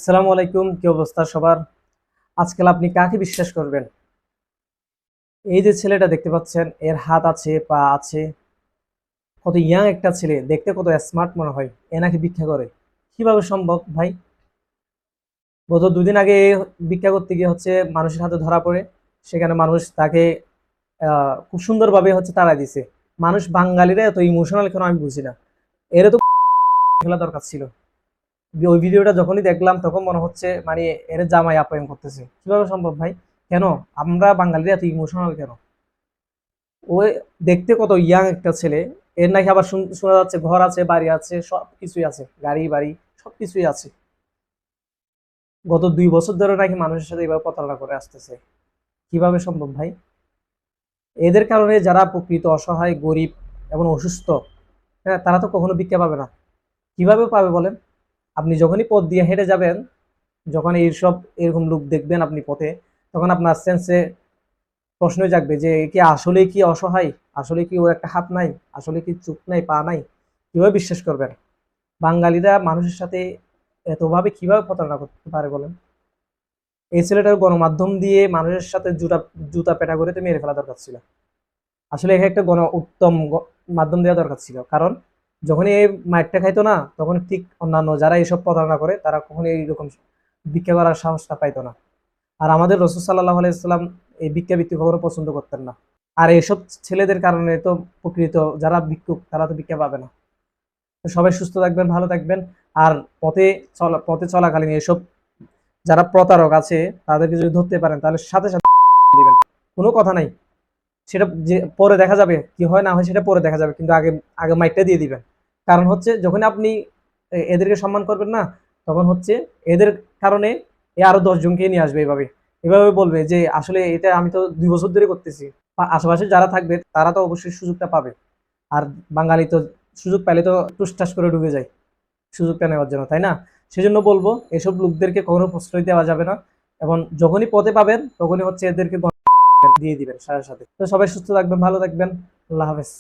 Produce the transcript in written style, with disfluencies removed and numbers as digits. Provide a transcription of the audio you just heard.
আসসালামু আলাইকুম, কি অবস্থা সবার? আজকাল আপনি কাকে বিশ্বাস করবেন? এই যে ছেলেটা দেখতে পাচ্ছেন, এর হাত আছে, পা আছে, কত ইয়াং একটা ছেলে, দেখতে কত স্মার্ট মনে হয়। এ নাকি ভিক্ষা করে। কিভাবে সম্ভব ভাই? গত 2 দিন আগে ভিক্ষা করতে গিয়ে মানুষের হাতে ধরা পড়ে। সেখানে মানুষ তাকে খুব সুন্দরভাবে তাড়াই দিছে। মানুষ বাঙালিরা এত ইমোশনাল কেন আমি বুঝি না। এর তো খেলা দরকার ছিল। ওই ভিডিওটা যখনই দেখলাম তখন মনে হচ্ছে মানে এর জামাই আপ্যায়ন করতেছে। কিভাবে সম্ভব ভাই? কেন আমরা বাঙালিরা এত ইমোশনাল কেন? ও দেখতে কত ইয়াং একটা ছেলে, এর নাকি আবার শোনা যাচ্ছে ঘর আছে, বাড়ি আছে, সবকিছুই আছে, গাড়ি বাড়ি সবকিছুই আছে। গত 2 বছর ধরে নাকি মানুষের সাথে এভাবে প্রতারণা করে আসতেছে। কিভাবে সম্ভব ভাই? এদের কারণে যারা প্রকৃত অসহায়, গরিব এবং অসুস্থ, হ্যাঁ, তারা তো কখনো ভিক্ষা পাবে না। কিভাবে পাবে বলেন? আপনি যখনই পথ দিয়ে হেঁটে যাবেন, যখন এইসব এরকম লোক দেখবেন আপনি পথে, তখন আপনার সেন্সে প্রশ্নই জাগবে যে এ কি আসলে কি অসহায়? আসলে কি ওর একটা হাত নাই? আসলে কি চোখ নাই, পা নাই? কিভাবে বিশ্বাস করবেন? বাঙালিরা মানুষের সাথে এতভাবে কিভাবে প্রতারণা করতে পারে বলেন? এই ছেলেটার গণমাধ্যম দিয়ে মানুষের সাথে জুতা পেটা করে তো মেরে ফেলা দরকার ছিল। আসলে একে একটা উত্তম মাধ্যম দেওয়া দরকার ছিল। কারণ যখনই এই মাইরটা খাইতো না, তখন ঠিক অন্যান্য যারা এইসব প্রতারণা করে তারা কখনোই এইরকম ভিক্ষা করার সাহসটা পাইতো না। আর আমাদের রাসূল সাল্লাল্লাহু আলাইহি ওয়াসাল্লাম এই ভিক্ষাবৃত্তি কখনো পছন্দ করতেন না। আর এসব ছেলেদের কারণে তো প্রকৃত যারা ভিক্ষুক তারা তো ভিক্ষা পাবে না। তো সবাই সুস্থ থাকবেন, ভালো থাকবেন। আর পথে চলাকালীন এসব যারা প্রতারক আছে তাদেরকে যদি ধরতে পারেন তাহলে সাথে সাথে দিবেন। কোনো কথা নাই। সেটা যে পরে দেখা যাবে, কি হয় না হয় সেটা পরে দেখা যাবে। কিন্তু আগে আগে মাইরটা দিয়ে দিবেন। কারণ যখন আপনি এদেরকে সম্মান করবেন না, তখন এদের কারণে এ আরো 10 জনকে নিয়ে আসবে এভাবে। এভাবে বলবে যে আসলে এটা আমি তো 2 বছর ধরে করতেছি। আশেপাশে যারা থাকবে তারা তো অবশ্যই সুযোগটা পাবে। আর বাঙালি তো সুযোগ পাইলে তো টুসটাস করে ঢুকে যায় সুযোগটা নেওয়ার জন্য, তাই না? সেজন্য বলবো এসব লোকদেরকে কখনো প্রশ্রয় দেওয়া যাবে না। এবং যখনই পথে পাবেন তখনই এদেরকে দিয়ে দিবেন সাথে সাথে। তো সবাই সুস্থ থাকবেন, ভালো থাকবেন। আল্লাহ হাফেজ।